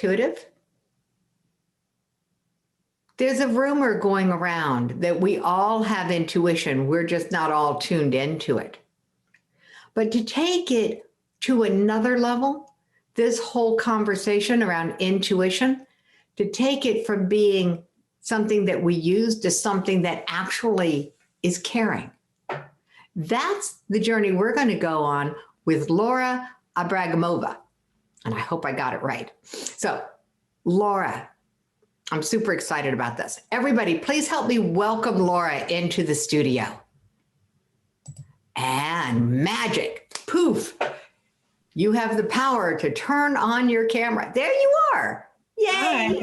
intuitive? There's a rumor going around that we all have intuition. We're just not all tuned into it. But to take it to another level, this whole conversation around intuition, to take it from being something that we use to something that actually is caring. That's the journey we're going to go on with Laura Ibragimova. And I hope I got it right. So, Laura, I'm super excited about this. Everybody, please help me welcome Laura into the studio. And magic, poof, you have the power to turn on your camera. There you are. Yay.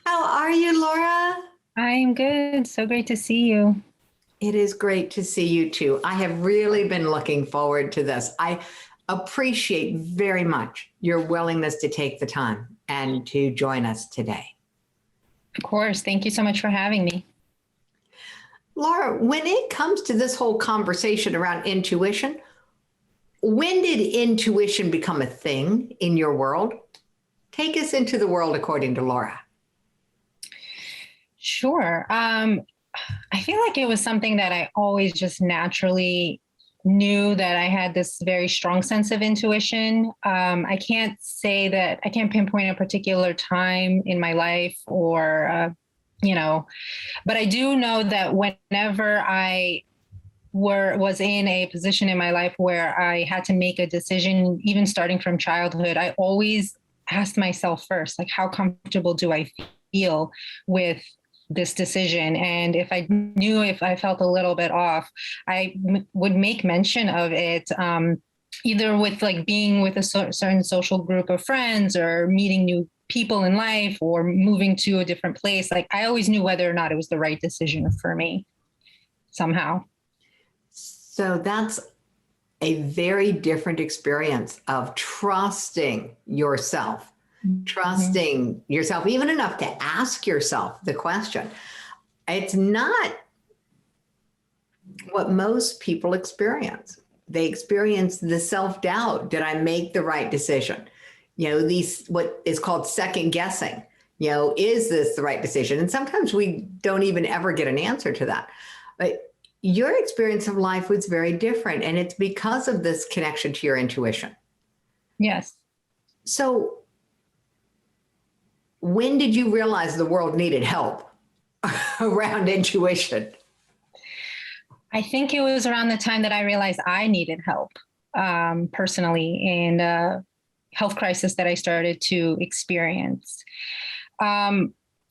How are you, Laura? I'm good. So great to see you. It is great to see you too. I have really been looking forward to this. I appreciate very much your willingness to take the time and to join us today. Of course. Thank you so much for having me. Laura, when it comes to this whole conversation around intuition, when did intuition become a thing in your world? Take us into the world according to Laura. Sure. I feel like it was something that I always just naturally knew that I had this very strong sense of intuition. I can't say that I can't pinpoint a particular time in my life or, but I do know that whenever I was in a position in my life where I had to make a decision, even starting from childhood, I always asked myself first, like, how comfortable do I feel with this decision? And if I felt a little bit off, I would make mention of it, either with like being with a certain social group of friends or meeting new people in life or moving to a different place. Like I always knew whether or not it was the right decision for me somehow. So that's a very different experience of trusting yourself. Trusting yourself, even enough to ask yourself the question. It's not what most people experience. They experience the self-doubt. Did I make the right decision? What is called second guessing. Is this the right decision? And sometimes we don't even ever get an answer to that. But your experience of life was very different. And it's because of this connection to your intuition. Yes. So, when did you realize the world needed help around intuition? I think it was around the time that I realized I needed help personally in a health crisis that I started to experience.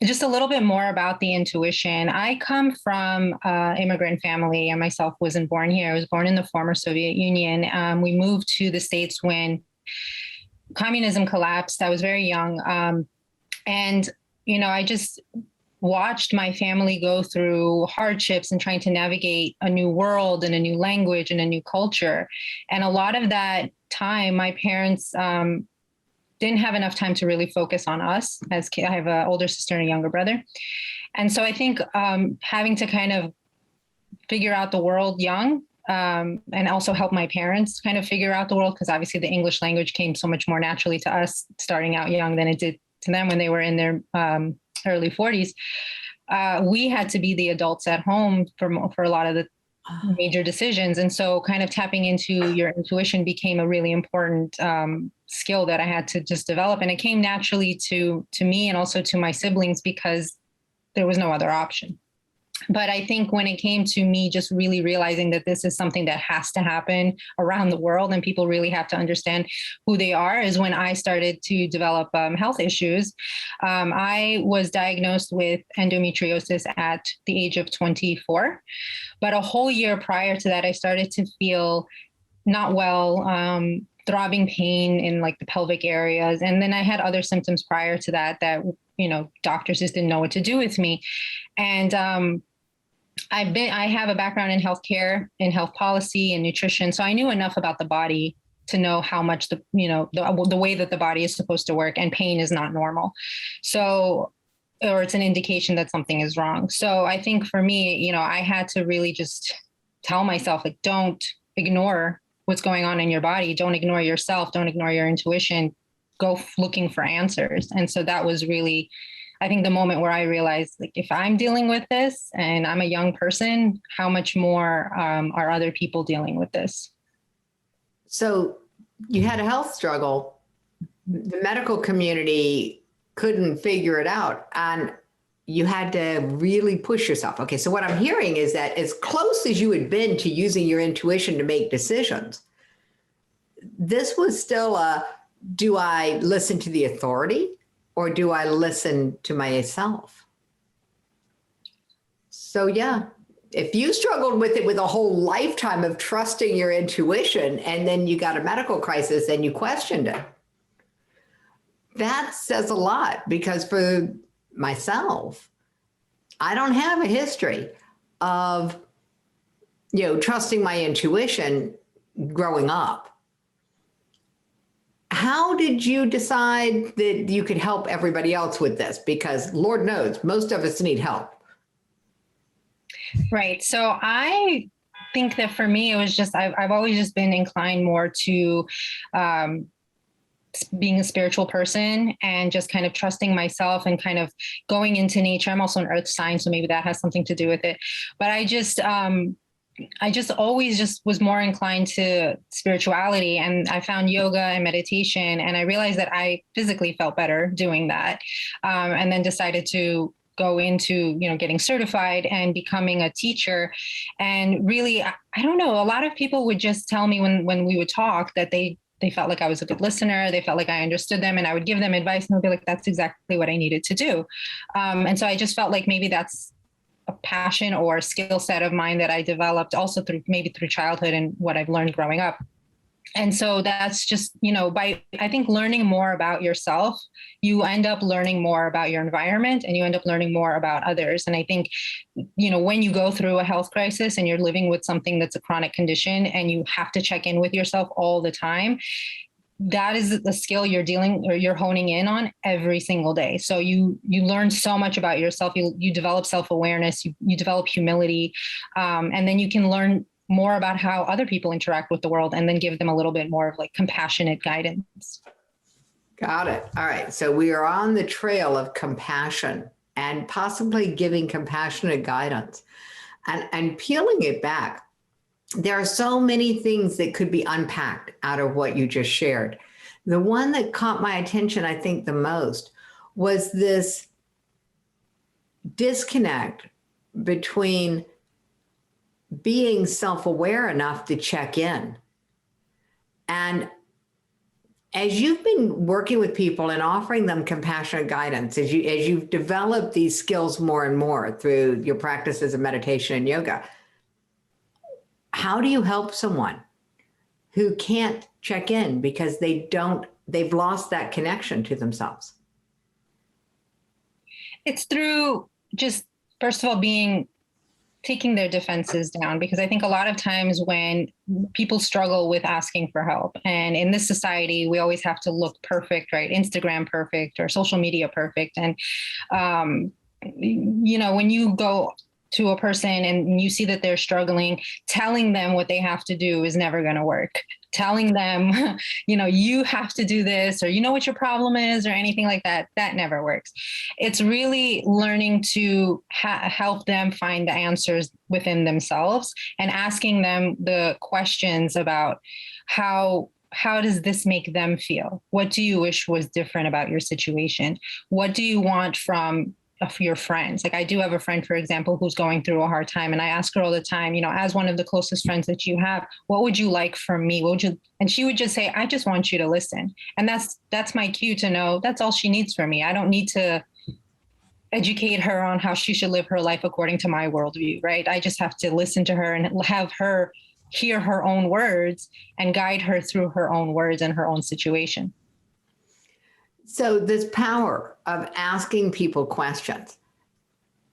Just a little bit more about the intuition. I come from an immigrant family. I myself wasn't born here. I was born in the former Soviet Union. We moved to the States when communism collapsed. I was very young. And, I just watched my family go through hardships and trying to navigate a new world and a new language and a new culture. And a lot of that time, my parents didn't have enough time to really focus on us as kids. I have an older sister and a younger brother. And so I think having to kind of figure out the world young and also help my parents kind of figure out the world, because obviously the English language came so much more naturally to us starting out young than it did to them when they were in their early 40s. We had to be the adults at home for a lot of the major decisions. And so kind of tapping into your intuition became a really important skill that I had to just develop. And it came naturally to me and also to my siblings because there was no other option. But I think when it came to me just really realizing that this is something that has to happen around the world and people really have to understand who they are is when I started to develop health issues. I was diagnosed with endometriosis at the age of 24. But a whole year prior to that, I started to feel not well, throbbing pain in like the pelvic areas. And then I had other symptoms prior to that, doctors just didn't know what to do with me. And I have a background in healthcare, in health policy and nutrition. So I knew enough about the body to know how much the way that the body is supposed to work, and pain is not normal. So, or it's an indication that something is wrong. So I think for me, I had to really just tell myself, like, don't ignore what's going on in your body. Don't ignore yourself. Don't ignore your intuition. go looking for answers. And so that was really, I think, the moment where I realized, like, if I'm dealing with this and I'm a young person, how much more are other people dealing with this? So you had a health struggle. The medical community couldn't figure it out, and you had to really push yourself. Okay, so what I'm hearing is that as close as you had been to using your intuition to make decisions, this was still a, do I listen to the authority or do I listen to myself? So yeah, if you struggled with it with a whole lifetime of trusting your intuition and then you got a medical crisis and you questioned it, that says a lot, because for myself, I don't have a history of, trusting my intuition growing up. How did you decide that you could help everybody else with this? Because Lord knows, most of us need help. Right. So I think that for me, it was just, I've always just been inclined more to being a spiritual person and just kind of trusting myself and kind of going into nature. I'm also an earth sign, so maybe that has something to do with it. But I just always just was more inclined to spirituality, and I found yoga and meditation, and I realized that I physically felt better doing that. And then decided to go into, getting certified and becoming a teacher. And really, I don't know, a lot of people would just tell me when we would talk that they felt like I was a good listener. They felt like I understood them, and I would give them advice and they'd be like, that's exactly what I needed to do. And so I just felt like maybe that's a passion or a skill set of mine that I developed also through childhood and what I've learned growing up. And so that's just, by, I think, learning more about yourself, you end up learning more about your environment and you end up learning more about others. And I think, when you go through a health crisis and you're living with something that's a chronic condition and you have to check in with yourself all the time, that is the skill you're honing in on every single day. So you learn so much about yourself. You develop self-awareness, you develop humility, and then you can learn more about how other people interact with the world and then give them a little bit more of like compassionate guidance. Got it. All right. So we are on the trail of compassion and possibly giving compassionate guidance and peeling it back. There are so many things that could be unpacked out of what you just shared. The one that caught my attention, I think, the most was this disconnect between being self-aware enough to check in. And as you've been working with people and offering them compassionate guidance, as you've developed these skills more and more through your practices of meditation and yoga, how do you help someone who can't check in because they've lost that connection to themselves? It's through just, first of all, taking their defenses down, because I think a lot of times when people struggle with asking for help, and in this society, we always have to look perfect, right? Instagram perfect or social media perfect. And, when you go to a person and you see that they're struggling, telling them what they have to do is never going to work. Telling them, you have to do this, or what your problem is, or anything like that, that never works. It's really learning to help them find the answers within themselves and asking them the questions about how does this make them feel? What do you wish was different about your situation? What do you want from your friends? Like, I do have a friend, for example, who's going through a hard time. And I ask her all the time, as one of the closest friends that you have, what would you like from me? And she would just say, I just want you to listen. And that's my cue to know that's all she needs from me. I don't need to educate her on how she should live her life according to my worldview, right? I just have to listen to her and have her hear her own words and guide her through her own words and her own situation. So this power of asking people questions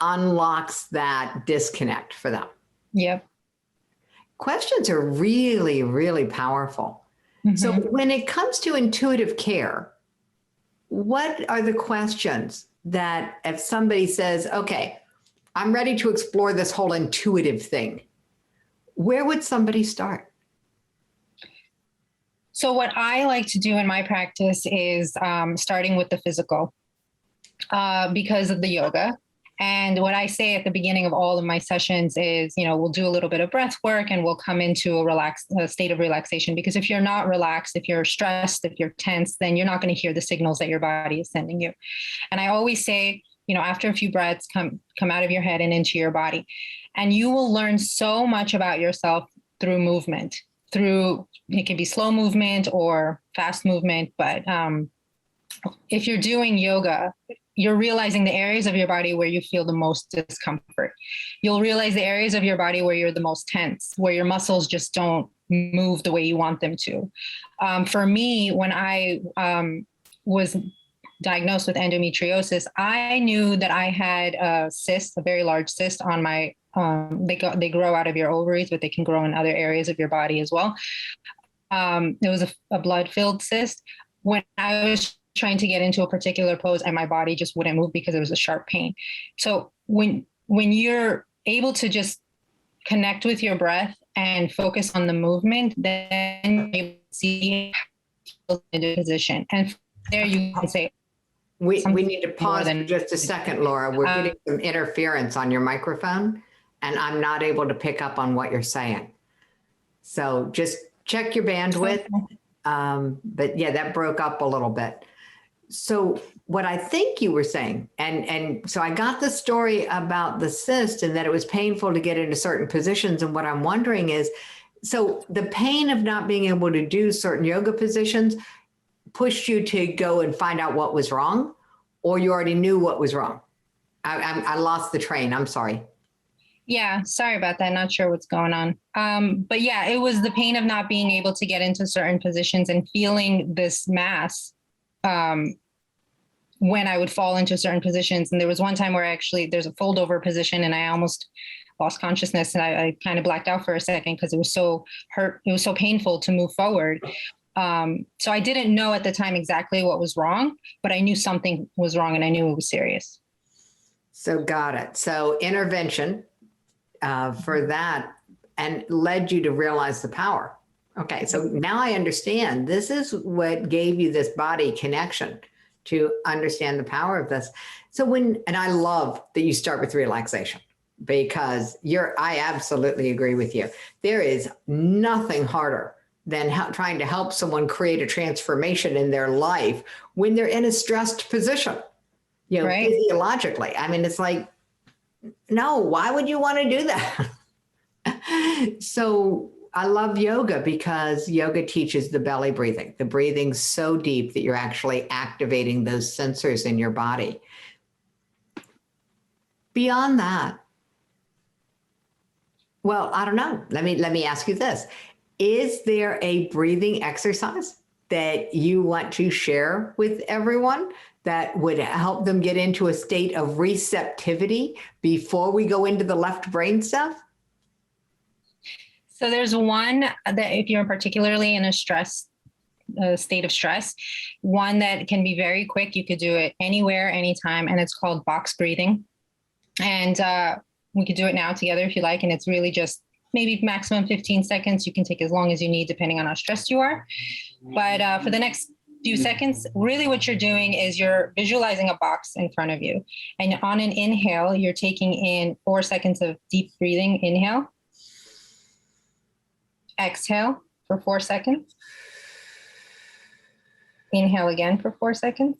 unlocks that disconnect for them. Yep. Questions are really, really powerful. Mm-hmm. So when it comes to intuitive care, what are the questions that if somebody says, okay, I'm ready to explore this whole intuitive thing, where would somebody start? So what I like to do in my practice is starting with the physical because of the yoga. And what I say at the beginning of all of my sessions is, we'll do a little bit of breath work and we'll come into a state of relaxation. Because if you're not relaxed, if you're stressed, if you're tense, then you're not going to hear the signals that your body is sending you. And I always say, after a few breaths, come out of your head and into your body. And you will learn so much about yourself through movement. It can be slow movement or fast movement. But if you're doing yoga, you're realizing the areas of your body where you feel the most discomfort. You'll realize the areas of your body where you're the most tense, where your muscles just don't move the way you want them to. For me, when I was diagnosed with endometriosis, I knew that I had a cyst, a very large cyst on my, they grow out of your ovaries, but they can grow in other areas of your body as well. It was a blood-filled cyst. When I was trying to get into a particular pose and my body just wouldn't move because it was a sharp pain. So when you're able to just connect with your breath and focus on the movement, then you see the position. And there you can say, we need to pause for just a second, Laura. We're getting some interference on your microphone and I'm not able to pick up on what you're saying. So just check your bandwidth. But yeah, that broke up a little bit. So what I think you were saying, and so I got the story about the cyst and that it was painful to get into certain positions. And what I'm wondering is, so the pain of not being able to do certain yoga positions pushed you to go and find out what was wrong, or you already knew what was wrong? I lost the train. I'm sorry. Yeah, sorry about that. Not sure what's going on. But yeah, it was the pain of not being able to get into certain positions and feeling this mass when I would fall into certain positions. And there was one time where there's a fold over position and I almost lost consciousness and I kind of blacked out for a second because it was so hurt. It was so painful to move forward. So I didn't know at the time exactly what was wrong, but I knew something was wrong and I knew it was serious. So got it. So intervention for that and led you to realize the power. Okay, so now I understand. This is what gave you this body connection to understand the power of this. So and I love that you start with relaxation because I absolutely agree with you. There is nothing harder than trying to help someone create a transformation in their life when they're in a stressed position, right? Physiologically. I mean, it's like, no, why would you want to do that? So I love yoga because yoga teaches the belly breathing, the breathing so deep that you're actually activating those sensors in your body. Beyond that, well, I don't know. Let me ask you this. Is there a breathing exercise that you want to share with everyone that would help them get into a state of receptivity before we go into the left brain stuff? So there's one that if you're particularly in a state of stress, one that can be very quick. You could do it anywhere, anytime, and it's called box breathing. And we could do it now together if you like. And it's really just maybe maximum 15 seconds. You can take as long as you need, depending on how stressed you are. But for the next few seconds, really what you're doing is you're visualizing a box in front of you. And on an inhale, you're taking in 4 seconds of deep breathing. Inhale. Exhale for 4 seconds. Inhale again for 4 seconds.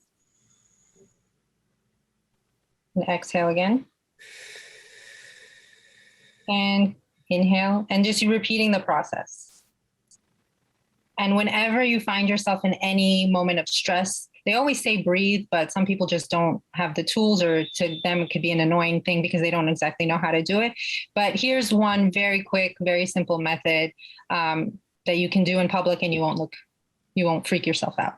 And exhale again. And inhale, and just repeating the process. And whenever you find yourself in any moment of stress, they always say breathe, but some people just don't have the tools, or to them it could be an annoying thing because they don't exactly know how to do it. But here's one very quick, very simple method that you can do in public and you won't freak yourself out.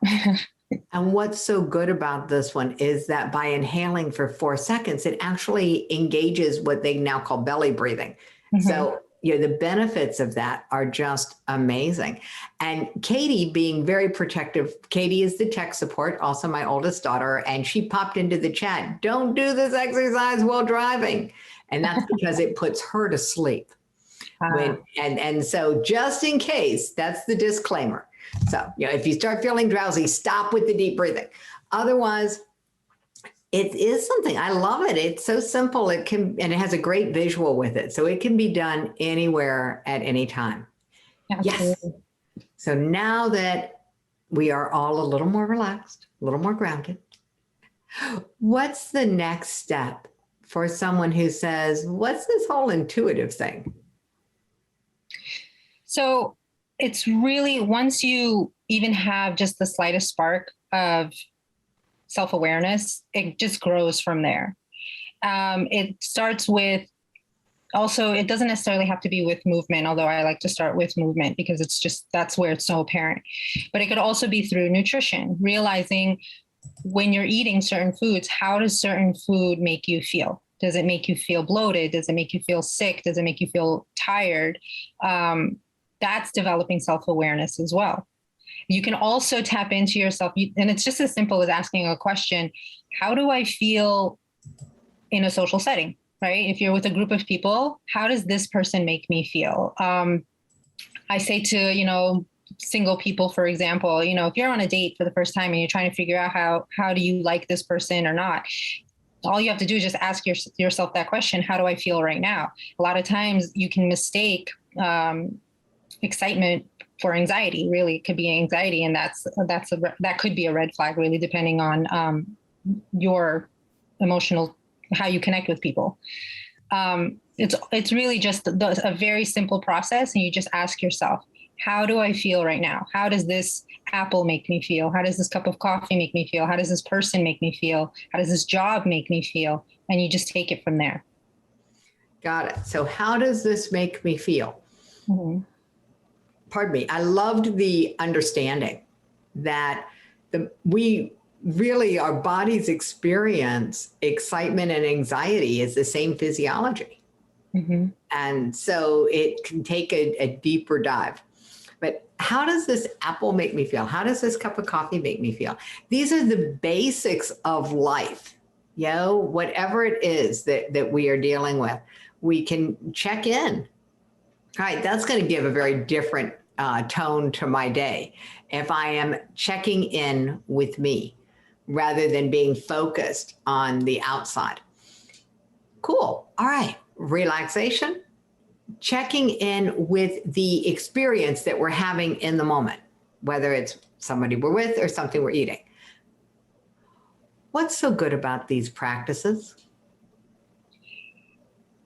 And what's so good about this one is that by inhaling for 4 seconds, it actually engages what they now call belly breathing. Mm-hmm. So, the benefits of that are just amazing. And Katie, being very protective, Katie is the tech support, also my oldest daughter, and she popped into the chat, don't do this exercise while driving. And that's because it puts her to sleep. And so just in case, that's the disclaimer. So, if you start feeling drowsy, stop with the deep breathing. Otherwise, it is something, I love it. It's so simple. And it has a great visual with it. So it can be done anywhere at any time. Absolutely. Yes. So now that we are all a little more relaxed, a little more grounded, what's the next step for someone who says, what's this whole intuitive thing? So it's really, once you even have just the slightest spark of self-awareness, it just grows from there. It starts with, also, it doesn't necessarily have to be with movement, although I like to start with movement because it's just, that's where it's so apparent. But it could also be through nutrition, realizing when you're eating certain foods, how does certain food make you feel? Does it make you feel bloated? Does it make you feel sick? Does it make you feel tired? That's developing self-awareness as well. You can also tap into yourself, and it's just as simple as asking a question: how do I feel in a social setting, right? If you're with a group of people, how does this person make me feel? I say to, single people, for example, if you're on a date for the first time and you're trying to figure out how do you like this person or not, all you have to do is just ask yourself that question: how do I feel right now? A lot of times you can mistake excitement for anxiety. Really, it could be anxiety, and that could be a red flag, really, depending on your emotional, how you connect with people. It's really just a very simple process, and you just ask yourself, how do I feel right now? How does this apple make me feel? How does this cup of coffee make me feel? How does this person make me feel? How does this job make me feel? And you just take it from there. Got it. So how does this make me feel? Mm-hmm. Pardon me. I loved the understanding that we really, our bodies experience excitement and anxiety is the same physiology. Mm-hmm. And so it can take a deeper dive. But how does this apple make me feel? How does this cup of coffee make me feel? These are the basics of life. Whatever it is that we are dealing with, we can check in. All right, that's going to give a very different tone to my day if I am checking in with me rather than being focused on the outside. Cool. All right. Relaxation, checking in with the experience that we're having in the moment, whether it's somebody we're with or something we're eating. What's so good about these practices?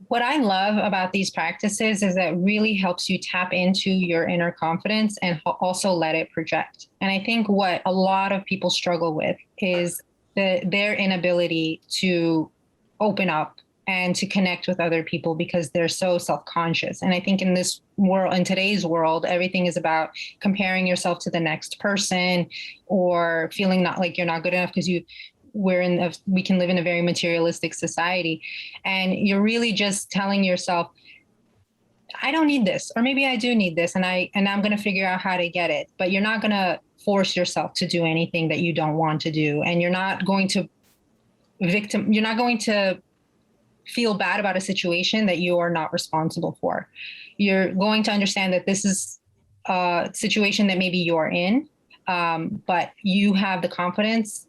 What I love about these practices is that it really helps you tap into your inner confidence and also let it project. And I think what a lot of people struggle with is their inability to open up and to connect with other people because they're so self-conscious. And I think in this world, in today's world, everything is about comparing yourself to the next person or feeling not like you're not good enough because we can live in a very materialistic society. And you're really just telling yourself, I don't need this, or maybe I do need this, and I'm going to figure out how to get it. But you're not going to force yourself to do anything that you don't want to do. And you're not going to feel bad about a situation that you are not responsible for. You're going to understand that this is a situation that maybe you're in, but you have the confidence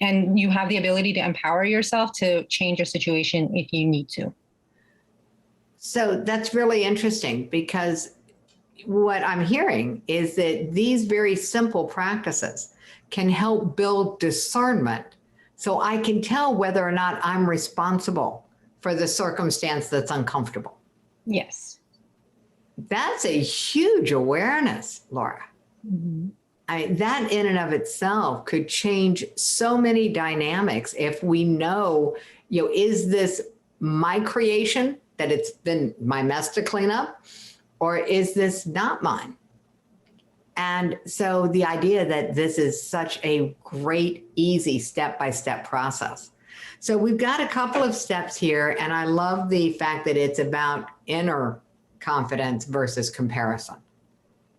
and you have the ability to empower yourself to change your situation if you need to. So that's really interesting because what I'm hearing is that these very simple practices can help build discernment so I can tell whether or not I'm responsible for the circumstance that's uncomfortable. Yes. That's a huge awareness, Laura. Mm-hmm. That in and of itself could change so many dynamics if we know, is this my creation, that it's been my mess to clean up, or is this not mine? And so the idea that this is such a great, easy step-by-step process. So we've got a couple of steps here, and I love the fact that it's about inner confidence versus comparison.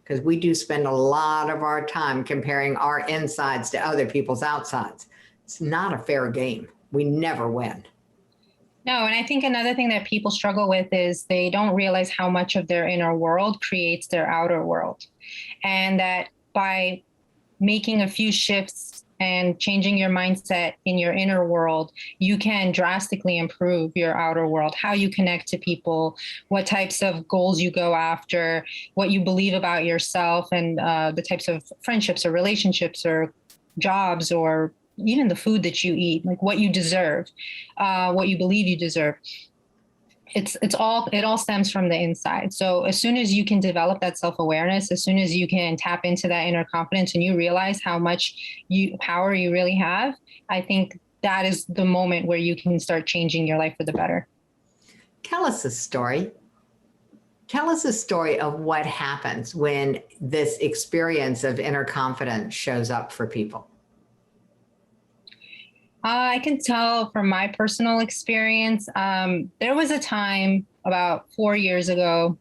Because we do spend a lot of our time comparing our insides to other people's outsides. It's not a fair game. We never win. No, and I think another thing that people struggle with is they don't realize how much of their inner world creates their outer world. And that by making a few shifts and changing your mindset in your inner world, you can drastically improve your outer world, how you connect to people, what types of goals you go after, what you believe about yourself, and the types of friendships or relationships or jobs or even the food that you eat, like what you deserve, what you believe you deserve. It all stems from the inside. So as soon as you can develop that self-awareness, as soon as you can tap into that inner confidence and you realize how much power you really have, I think that is the moment where you can start changing your life for the better. Tell us a story. Tell us a story of what happens when this experience of inner confidence shows up for people. I can tell from my personal experience. There was a time about 4 years ago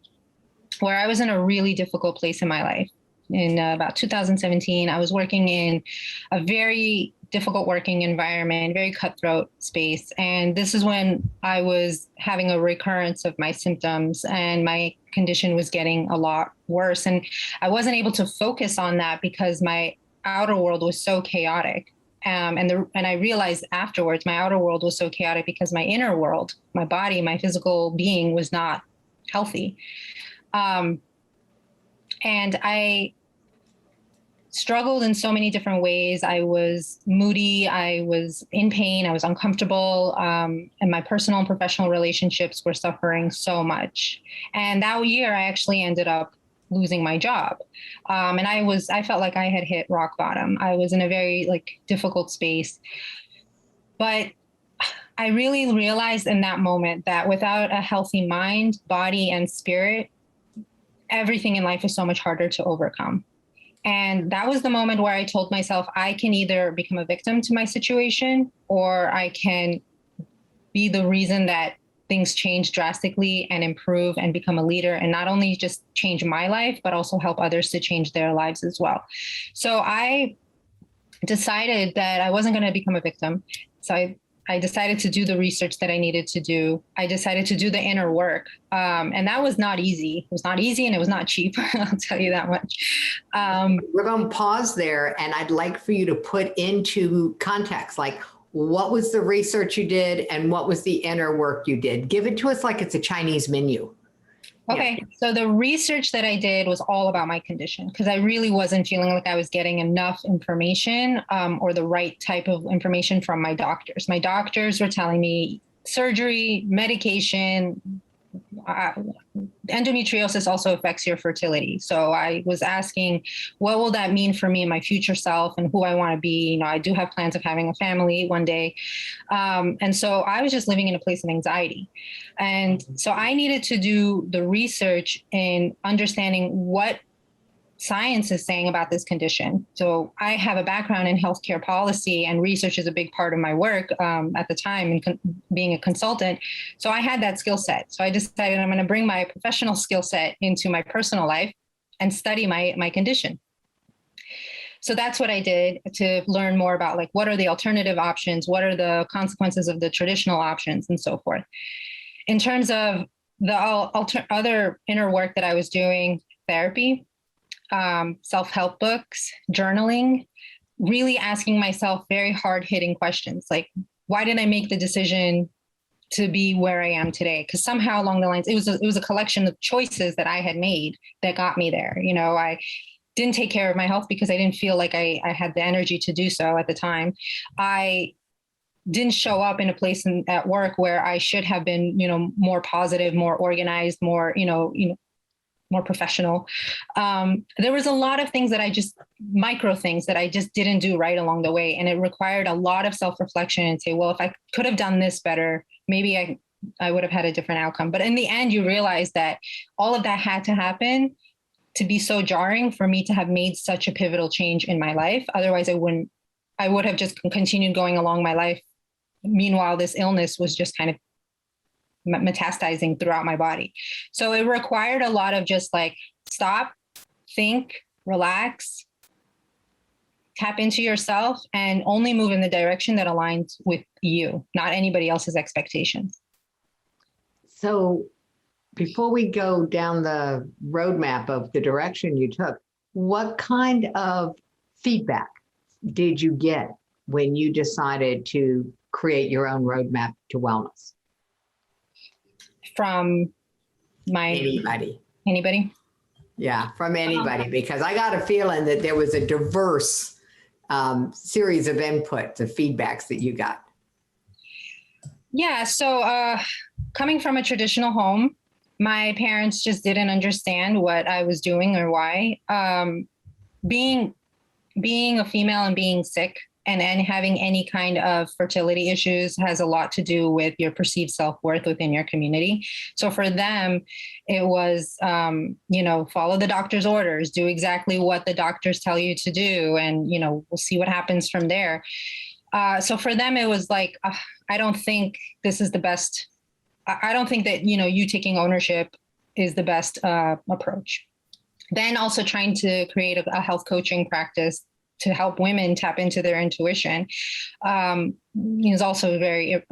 where I was in a really difficult place in my life. In about 2017, I was working in a very difficult working environment, very cutthroat space. And this is when I was having a recurrence of my symptoms and my condition was getting a lot worse. And I wasn't able to focus on that because my outer world was so chaotic. And I realized afterwards my outer world was so chaotic because my inner world, my body, my physical being was not healthy. Um, and I struggled in so many different ways. I was moody, I was in pain, I was uncomfortable, and my personal and professional relationships were suffering so much. And that year, I actually ended up losing my job. And I felt like I had hit rock bottom. I was in a very difficult space. But I really realized in that moment that without a healthy mind, body, and spirit, everything in life is so much harder to overcome. And that was the moment where I told myself, I can either become a victim to my situation or I can be the reason that things change drastically and improve and become a leader and not only just change my life, but also help others to change their lives as well. So I decided that I wasn't going to become a victim. So I decided to do the research that I needed to do. I decided to do the inner work. And that was not easy. It was not easy and it was not cheap. I'll tell you that much. We're going to pause there, and I'd like for you to put into context, like, what was the research you did and what was the inner work you did? Give it to us like it's a Chinese menu. Okay. Yeah. So the research that I did was all about my condition because I really wasn't feeling like I was getting enough information or the right type of information from my doctors. My doctors were telling me surgery, medication, endometriosis also affects your fertility. So I was asking, what will that mean for me and my future self and who I want to be? I do have plans of having a family one day. And so I was just living in a place of anxiety. And so I needed to do the research in understanding what science is saying about this condition. So I have a background in healthcare policy and research is a big part of my work at the time and being a consultant. So I had that skill set. So I decided I'm going to bring my professional skill set into my personal life and study my condition. So that's what I did to learn more about what are the alternative options? What are the consequences of the traditional options and so forth. In terms of the other inner work that I was doing, therapy, self-help books, journaling, really asking myself very hard-hitting questions like, why did I make the decision to be where I am today? Because somehow along the lines, it was a collection of choices that I had made that got me there. I didn't take care of my health because I didn't feel like I had the energy to do so at the time. I didn't show up in a place at work where I should have been, more positive, more organized, more, more professional. There was a lot of things that micro things that I just didn't do right along the way. And it required a lot of self-reflection and say, well, if I could have done this better, maybe I would have had a different outcome. But in the end, you realize that all of that had to happen to be so jarring for me to have made such a pivotal change in my life. Otherwise, I would have just continued going along my life. Meanwhile, this illness was just kind of metastasizing throughout my body. So it required a lot of just stop, think, relax, tap into yourself, and only move in the direction that aligns with you, not anybody else's expectations. So before we go down the roadmap of the direction you took, what kind of feedback did you get when you decided to create your own roadmap to wellness? From anybody? Yeah, from anybody, because I got a feeling that there was a diverse series of inputs, of feedbacks that you got. Yeah. So coming from a traditional home, my parents just didn't understand what I was doing or why. Being a female and being sick and having any kind of fertility issues has a lot to do with your perceived self-worth within your community. So for them, it was, follow the doctor's orders, do exactly what the doctors tell you to do. And, we'll see what happens from there. So for them, it was like, I don't think this is the best. I don't think that, you taking ownership is the best approach. Then also trying to create a health coaching practice to help women tap into their intuition is also very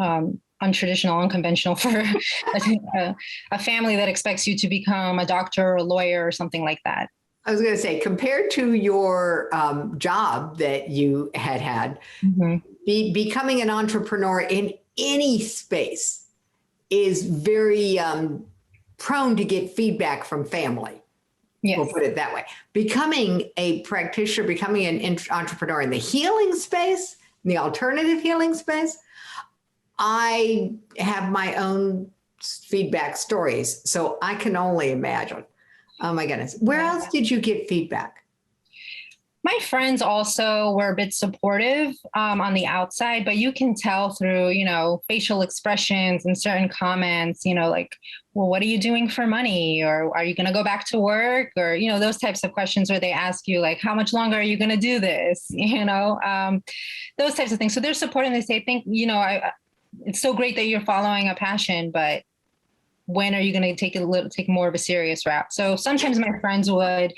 untraditional, unconventional for a family that expects you to become a doctor or a lawyer or something like that. I was going to say, compared to your job that you had, becoming an entrepreneur in any space is very prone to get feedback from family. Yes. We'll put it that way. Becoming a practitioner, becoming an entrepreneur in the healing space, in the alternative healing space, I have my own feedback stories. So I can only imagine. Oh my goodness. Where else did you get feedback? My friends also were a bit supportive on the outside, but you can tell through, facial expressions and certain comments, like, well, what are you doing for money? Or are you going to go back to work? Or, those types of questions where they ask you, like, how much longer are you going to do this? Those types of things. So they're supporting. They say, it's so great that you're following a passion, but when are you going to take more of a serious route? So sometimes my friends would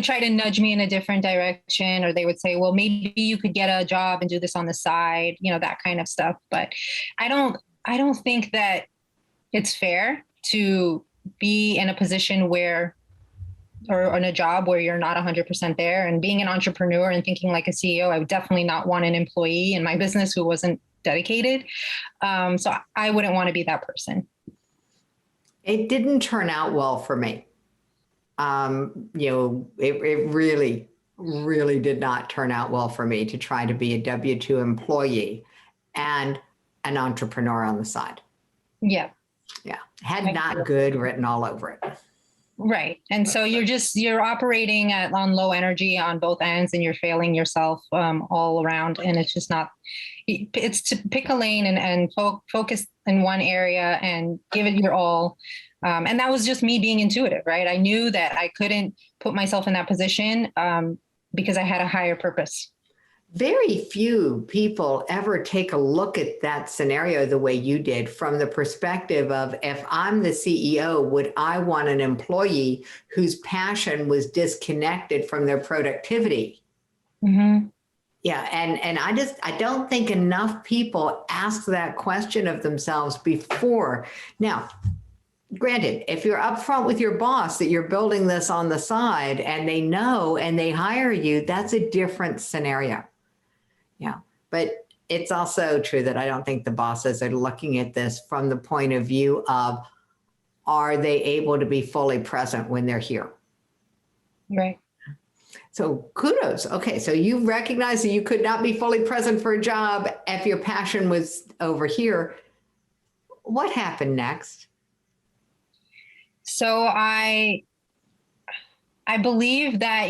try to nudge me in a different direction, or they would say, well, maybe you could get a job and do this on the side, that kind of stuff. But I don't think that it's fair to be in a position where, or in a job where you're not 100% there. And being an entrepreneur and thinking like a CEO, I would definitely not want an employee in my business who wasn't dedicated. So I wouldn't want to be that person. It didn't turn out well for me. It really, really did not turn out well for me to try to be a W-2 employee and an entrepreneur on the side. Yeah. Yeah. Had not good written all over it. Right. And so you're operating on low energy on both ends, and you're failing yourself all around. And it's just not, it's to pick a lane and focus in one area and give it your all. And that was just me being intuitive, right? I knew that I couldn't put myself in that position because I had a higher purpose. Very few people ever take a look at that scenario the way you did, from the perspective of, if I'm the CEO, would I want an employee whose passion was disconnected from their productivity? Mm-hmm. Yeah. And I don't think enough people ask that question of themselves before. Now, granted, if you're upfront with your boss that you're building this on the side and they know and they hire you, that's a different scenario. Yeah. But it's also true that I don't think the bosses are looking at this from the point of view of, are they able to be fully present when they're here? Right. So kudos. Okay. So you recognize that you could not be fully present for a job if your passion was over here. What happened next? So I believe that,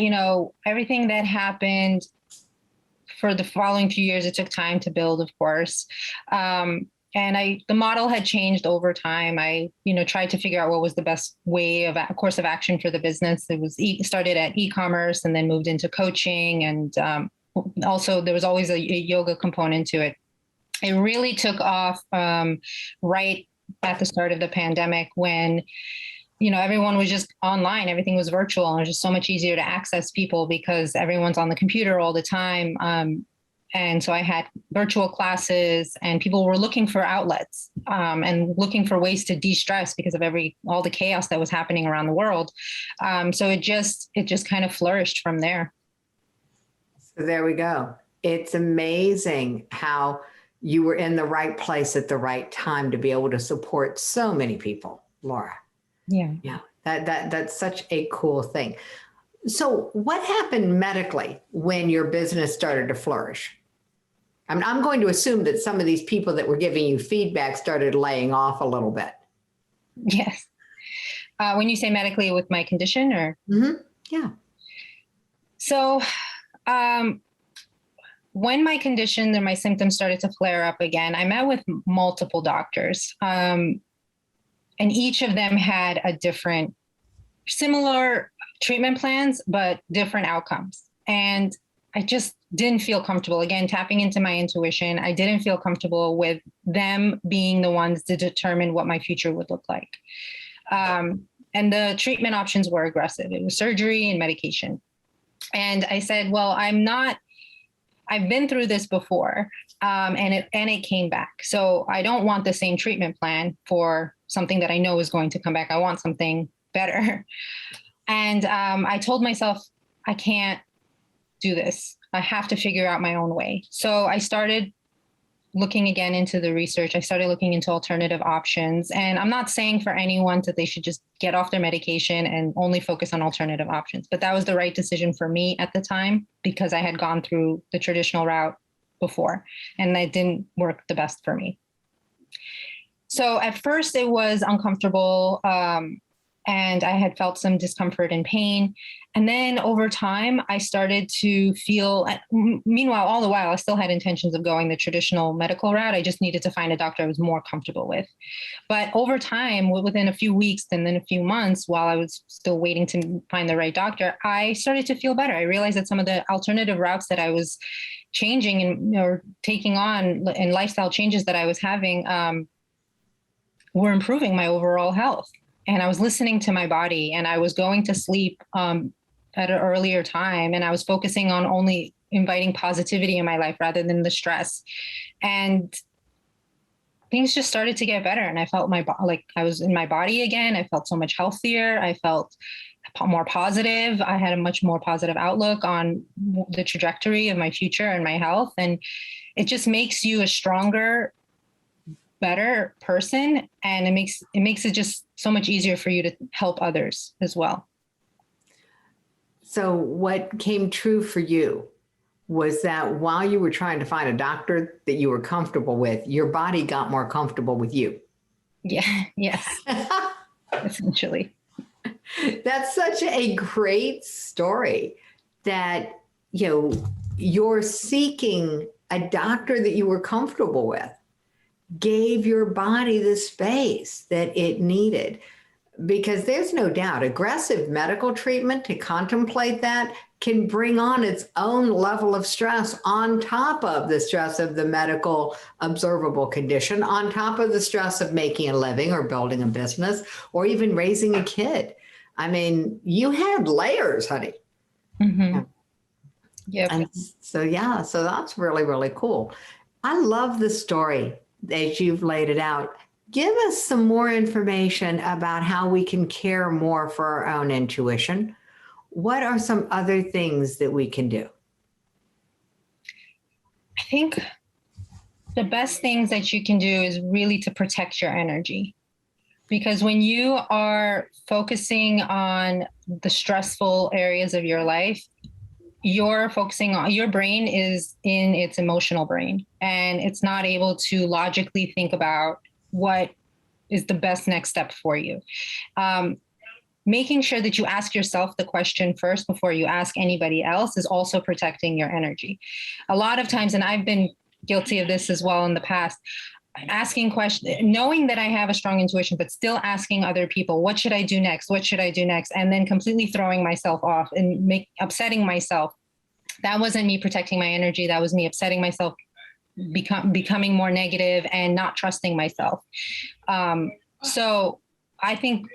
everything that happened for the following few years, it took time to build, of course. And the model had changed over time. I, tried to figure out what was the best way of course of action for the business. It was started at e-commerce and then moved into coaching. And also there was always a yoga component to it. It really took off right at the start of the pandemic, when everyone was just online, everything was virtual, and it was just so much easier to access people because everyone's on the computer all the time. And so I had virtual classes, and people were looking for outlets and looking for ways to de-stress because of all the chaos that was happening around the world. So it just kind of flourished from there. So there we go. It's amazing how you were in the right place at the right time to be able to support so many people, Laura. Yeah. Yeah. That's such a cool thing. So what happened medically when your business started to flourish? I mean, I'm going to assume that some of these people that were giving you feedback started laying off a little bit. Yes. When you say medically with my condition, or? Mm-hmm. Yeah. So when my condition and my symptoms started to flare up again, I met with multiple doctors. And each of them had a different, similar treatment plans, but different outcomes. And I just didn't feel comfortable. Again, tapping into my intuition, I didn't feel comfortable with them being the ones to determine what my future would look like. And the treatment options were aggressive. It was surgery and medication. And I said, well, I've been through this before, and it came back. So I don't want the same treatment plan for something that I know is going to come back. I want something better. And I told myself, I can't do this. I have to figure out my own way. So I started looking again into the research. I started looking into alternative options. And I'm not saying for anyone that they should just get off their medication and only focus on alternative options, but that was the right decision for me at the time because I had gone through the traditional route before and it didn't work the best for me. So at first it was uncomfortable, and I had felt some discomfort and pain. And then over time, I started to feel, meanwhile, all the while, I still had intentions of going the traditional medical route. I just needed to find a doctor I was more comfortable with. But over time, within a few weeks and then a few months, while I was still waiting to find the right doctor, I started to feel better. I realized that some of the alternative routes that I was changing and or taking on and lifestyle changes that I was having were improving my overall health. And I was listening to my body, and I was going to sleep at an earlier time, and I was focusing on only inviting positivity in my life rather than the stress. And things just started to get better. And I felt like I was in my body again. I felt so much healthier. I felt more positive. I had a much more positive outlook on the trajectory of my future and my health. And it just makes you a stronger, better person, and it makes it just so much easier for you to help others as well. So what came true for you was that while you were trying to find a doctor that you were comfortable with, your body got more comfortable with you. Yeah. Yes. Essentially. That's such a great story that, you're seeking a doctor that you were comfortable with, gave your body the space that it needed. Because there's no doubt aggressive medical treatment to contemplate that can bring on its own level of stress on top of the stress of the medical observable condition, on top of the stress of making a living or building a business or even raising a kid. I mean, you had layers, honey. Mm-hmm. Yep. And so that's really, really cool. I love the story as you've laid it out. Give us some more information about how we can care more for our own intuition. What are some other things that we can do? I think the best things that you can do is really to protect your energy. Because when you are focusing on the stressful areas of your life, you're focusing on your brain is in its emotional brain, and it's not able to logically think about what is the best next step for you. Making sure that you ask yourself the question first before you ask anybody else is also protecting your energy. A lot of times, and I've been guilty of this as well in the past, asking questions, knowing that I have a strong intuition, but still asking other people, what should I do next? What should I do next? And then completely throwing myself off and upsetting myself. That wasn't me protecting my energy. That was me upsetting myself, becoming more negative and not trusting myself. So I think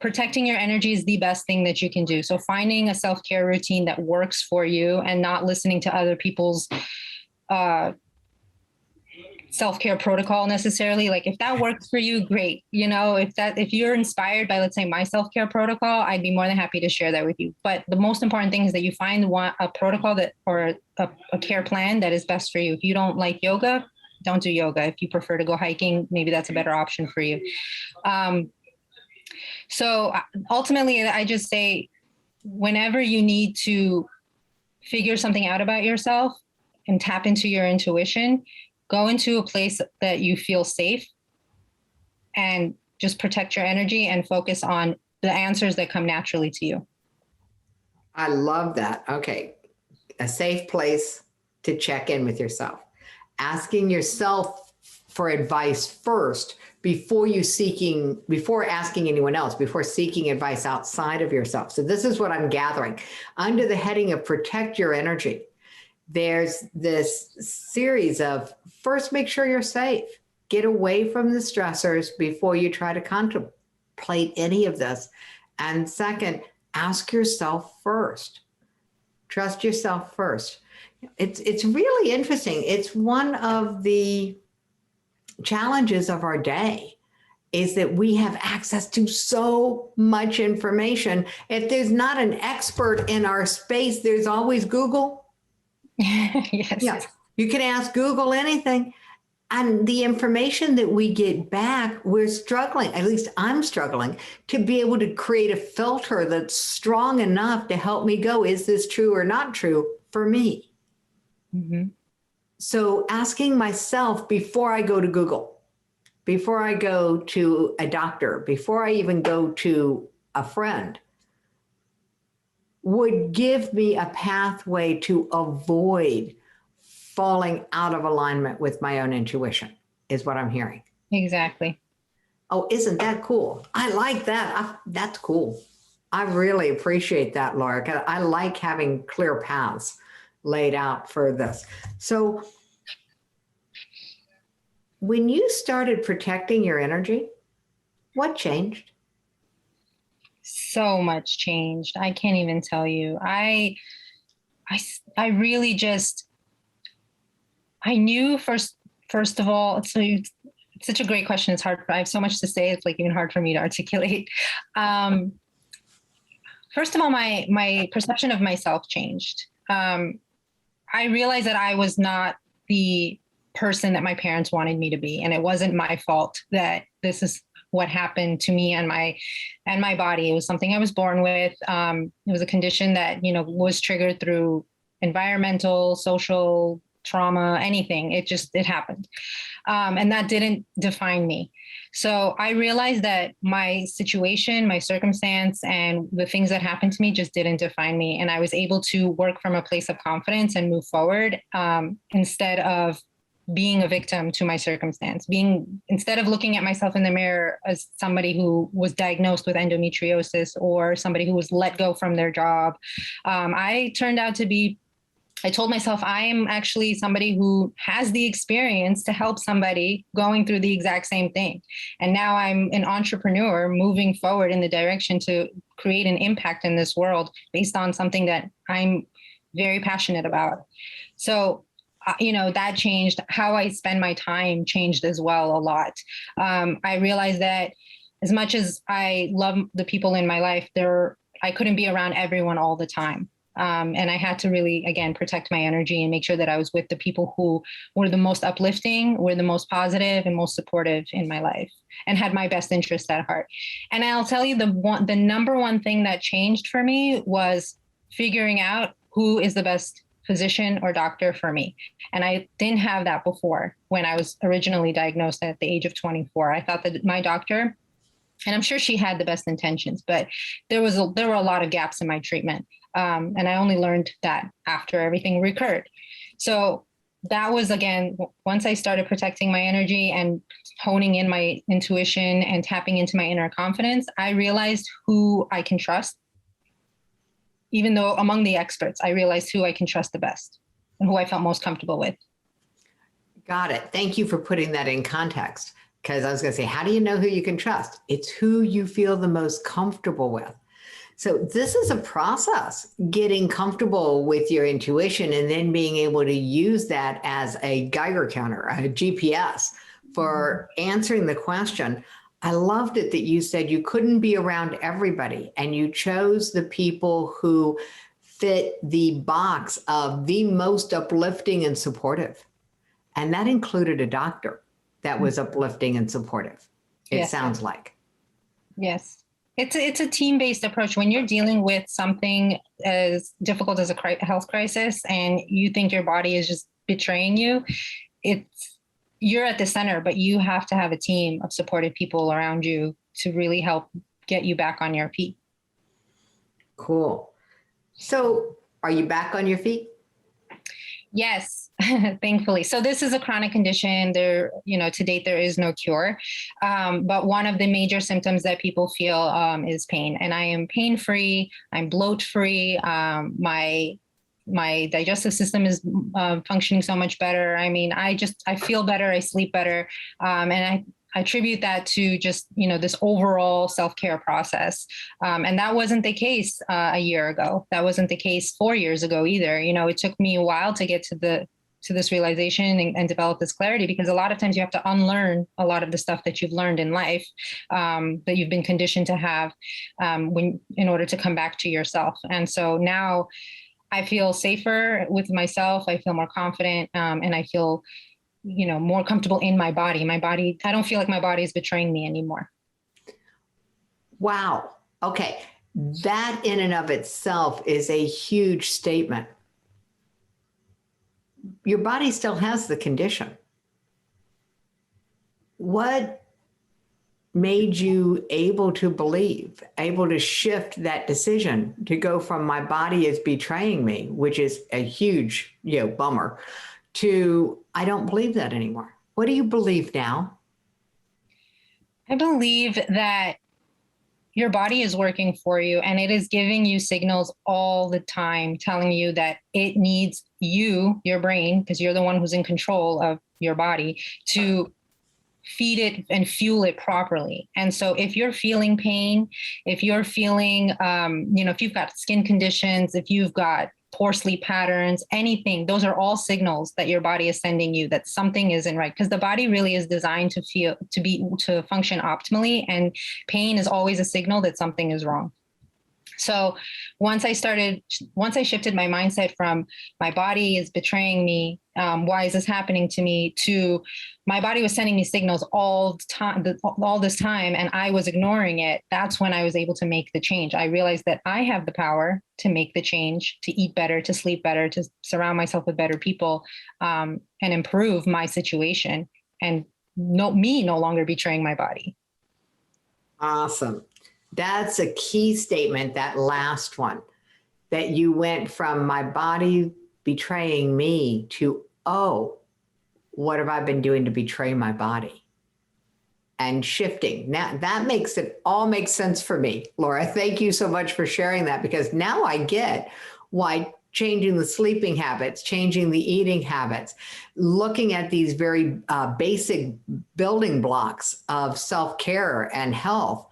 protecting your energy is the best thing that you can do. So finding a self-care routine that works for you and not listening to other people's self-care protocol necessarily. Like if that works for you, great. You know, if you're inspired by, let's say, my self-care protocol, I'd be more than happy to share that with you. But the most important thing is that you find a protocol that, or a care plan that is best for you. If you don't like yoga, don't do yoga. If you prefer to go hiking, maybe that's a better option for you. So ultimately, I just say, whenever you need to figure something out about yourself and tap into your intuition, go into a place that you feel safe and just protect your energy and focus on the answers that come naturally to you. I love that. Okay. A safe place to check in with yourself. Asking yourself for advice first before asking anyone else, before seeking advice outside of yourself. So this is what I'm gathering. Under the heading of protect your energy, there's this series of, first, make sure you're safe. Get away from the stressors before you try to contemplate any of this. And second, ask yourself first. Trust yourself first. It's really interesting. It's one of the challenges of our day, is that we have access to so much information. If there's not an expert in our space, there's always Google. Yes. Yeah. You can ask Google anything. And the information that we get back, we're struggling, at least I'm struggling, to be able to create a filter that's strong enough to help me go, is this true or not true for me? Mm-hmm. So asking myself before I go to Google, before I go to a doctor, before I even go to a friend, would give me a pathway to avoid falling out of alignment with my own intuition, is what I'm hearing. Exactly. Oh, isn't that cool? I like that. That's cool. I really appreciate that, Laura. 'Cause I like having clear paths laid out for this. So when you started protecting your energy, what changed? So much changed. I can't even tell you. I really just, I knew first of all, it's such a great question. It's hard. I have so much to say. It's like even hard for me to articulate. First of all, my perception of myself changed. I realized that I was not the person that my parents wanted me to be, and it wasn't my fault that this is what happened to me and my body. It was something I was born with. It was a condition that, was triggered through environmental, social trauma, anything. It happened. And that didn't define me. So I realized that my situation, my circumstance, and the things that happened to me just didn't define me. And I was able to work from a place of confidence and move forward, instead of being a victim to my circumstance, instead of looking at myself in the mirror as somebody who was diagnosed with endometriosis or somebody who was let go from their job. I told myself I am actually somebody who has the experience to help somebody going through the exact same thing. And now I'm an entrepreneur moving forward in the direction to create an impact in this world based on something that I'm very passionate about. So that changed. How I spend my time changed as well a lot. I realized that as much as I love the people in my life, I couldn't be around everyone all the time. And I had to really, again, protect my energy and make sure that I was with the people who were the most uplifting, were the most positive and most supportive in my life, and had my best interests at heart. And I'll tell you, the number one thing that changed for me was figuring out who is the best physician or doctor for me. And I didn't have that before when I was originally diagnosed at the age of 24. I thought that my doctor, and I'm sure she had the best intentions, but there were a lot of gaps in my treatment. And I only learned that after everything recurred. So that was, again, once I started protecting my energy and honing in my intuition and tapping into my inner confidence, I realized who I can trust. Even though among the experts, I realized who I can trust the best and who I felt most comfortable with. Got it. Thank you for putting that in context, because I was going to say, how do you know who you can trust? It's who you feel the most comfortable with. So this is a process, getting comfortable with your intuition and then being able to use that as a Geiger counter, a GPS for answering the question. I loved it that you said you couldn't be around everybody and you chose the people who fit the box of the most uplifting and supportive. And that included a doctor that was uplifting and supportive. It Yes. sounds like. Yes. It's a team-based approach. When you're dealing with something as difficult as a health crisis and you think your body is just betraying you, you're at the center, but you have to have a team of supportive people around you to really help get you back on your feet. Cool. So are you back on your feet? Yes, thankfully. So this is a chronic condition. To date, there is no cure. But one of the major symptoms that people feel is pain. And I am pain-free. I'm bloat-free. My digestive system is functioning so much better. I mean, I feel better. I sleep better. And I attribute that to just, this overall self-care process. And that wasn't the case a year ago. That wasn't the case 4 years ago either. It took me a while to get to this realization and develop this clarity, because a lot of times you have to unlearn a lot of the stuff that you've learned in life, that you've been conditioned to have in order to come back to yourself. And so now I feel safer with myself. I feel more confident, and I feel more comfortable in my body. I don't feel like my body is betraying me anymore. Wow. Okay. That in and of itself is a huge statement. Your body still has the condition. What made you able to shift that decision to go from my body is betraying me, which is a huge, bummer, to I don't believe that anymore? What do you believe now? I believe that your body is working for you and it is giving you signals all the time, telling you that it needs you, your brain, because you're the one who's in control of your body, to feed it and fuel it properly. And so if you're feeling pain, if you're feeling, if you've got skin conditions, if you've got poor sleep patterns, anything, those are all signals that your body is sending you that something isn't right, because the body really is designed to function optimally, and pain is always a signal that something is wrong. So once I shifted my mindset from my body is betraying me, why is this happening to me, to my body was sending me signals all this time and I was ignoring it, that's when I was able to make the change. I realized that I have the power to make the change, to eat better, to sleep better, to surround myself with better people, and improve my situation, and no longer betraying my body. Awesome. That's a key statement, that last one, that you went from my body betraying me to, oh, what have I been doing to betray my body? And shifting. Now that makes it all make sense for me. Laura, thank you so much for sharing that, because now I get why changing the sleeping habits, changing the eating habits, looking at these very basic building blocks of self-care and health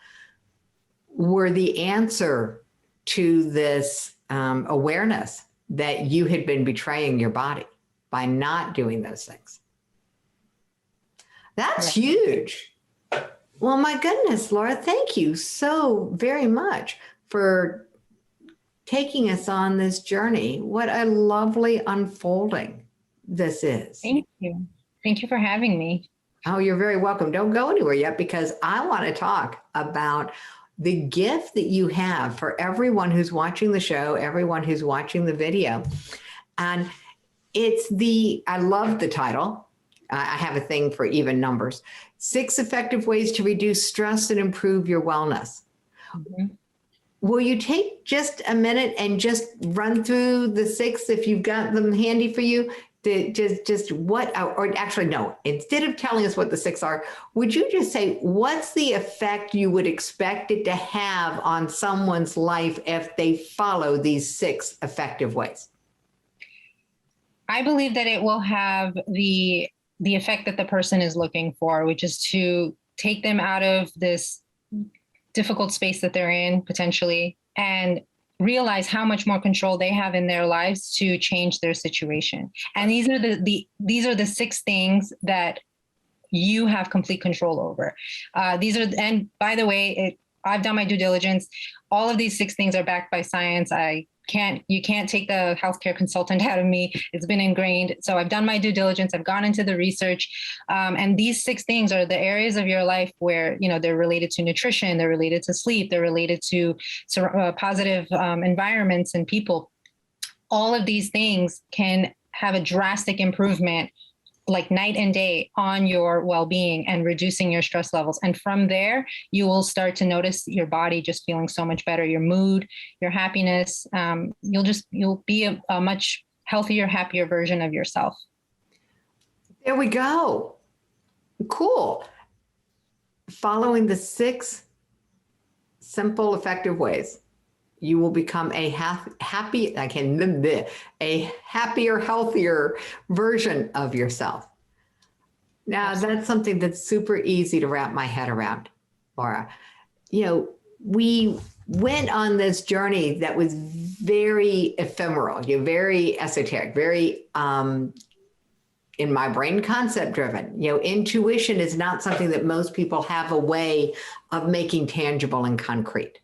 were the answer to this awareness that you had been betraying your body by not doing those things. That's huge. Well, my goodness, Laura, thank you so very much for taking us on this journey. What a lovely unfolding this is. Thank you. Thank you for having me. Oh, you're very welcome. Don't go anywhere yet, because I want to talk about the gift that you have for everyone who's watching the show, everyone who's watching the video. And I love the title. I have a thing for even numbers. 6 effective ways to reduce stress and improve your wellness. Mm-hmm. Will you take just a minute and just run through the 6 if you've got them handy for you? Just what, or actually, no, instead of telling us what the 6 are, would you just say, what's the effect you would expect it to have on someone's life if they follow these 6 effective ways? I believe that it will have the effect that the person is looking for, which is to take them out of this difficult space that they're in, potentially, and realize how much more control they have in their lives to change their situation. And these are these are the 6 things that you have complete control over. And by the way, I've done my due diligence. All of these 6 things are backed by science. You can't take the healthcare consultant out of me. It's been ingrained. So I've done my due diligence. I've gone into the research. And these 6 things are the areas of your life where, they're related to nutrition, they're related to sleep, they're related to positive environments and people. All of these things can have a drastic improvement, like night and day, on your well-being and reducing your stress levels. And from there, you will start to notice your body just feeling so much better, your mood, your happiness. You'll be a much healthier, happier version of yourself. There we go. Cool. Following the 6 simple, effective ways, you will become a happier, healthier version of yourself. Now, that's something that's super easy to wrap my head around, Laura. We went on this journey that was very ephemeral, very esoteric, very in my brain concept driven. Intuition is not something that most people have a way of making tangible and concrete.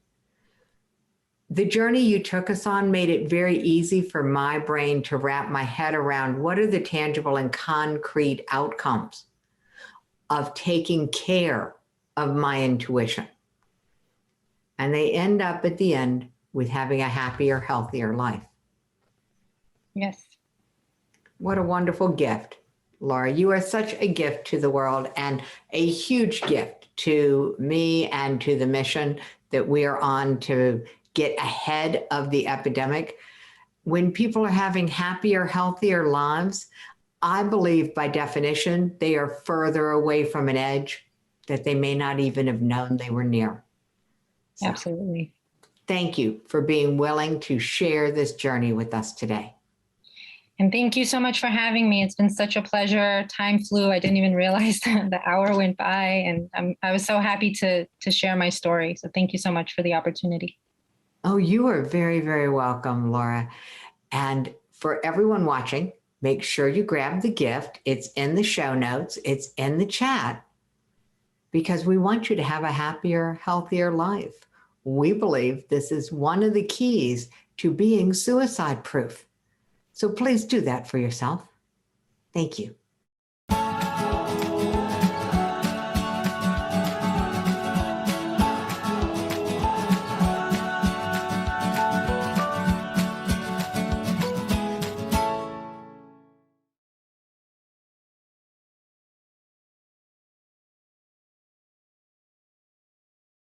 The journey you took us on made it very easy for my brain to wrap my head around what are the tangible and concrete outcomes of taking care of my intuition. And they end up at the end with having a happier, healthier life. Yes. What a wonderful gift, Laura. You are such a gift to the world and a huge gift to me and to the mission that we are on to get ahead of the epidemic. When people are having happier, healthier lives, I believe by definition, they are further away from an edge that they may not even have known they were near. So, absolutely. Thank you for being willing to share this journey with us today. And thank you so much for having me. It's been such a pleasure. Time flew. I didn't even realize the hour went by, and I was so happy to share my story. So thank you so much for the opportunity. Oh, you are very, very welcome, Laura. And for everyone watching, make sure you grab the gift. It's in the show notes. It's in the chat, because we want you to have a happier, healthier life. We believe this is one of the keys to being suicide-proof. So please do that for yourself. Thank you.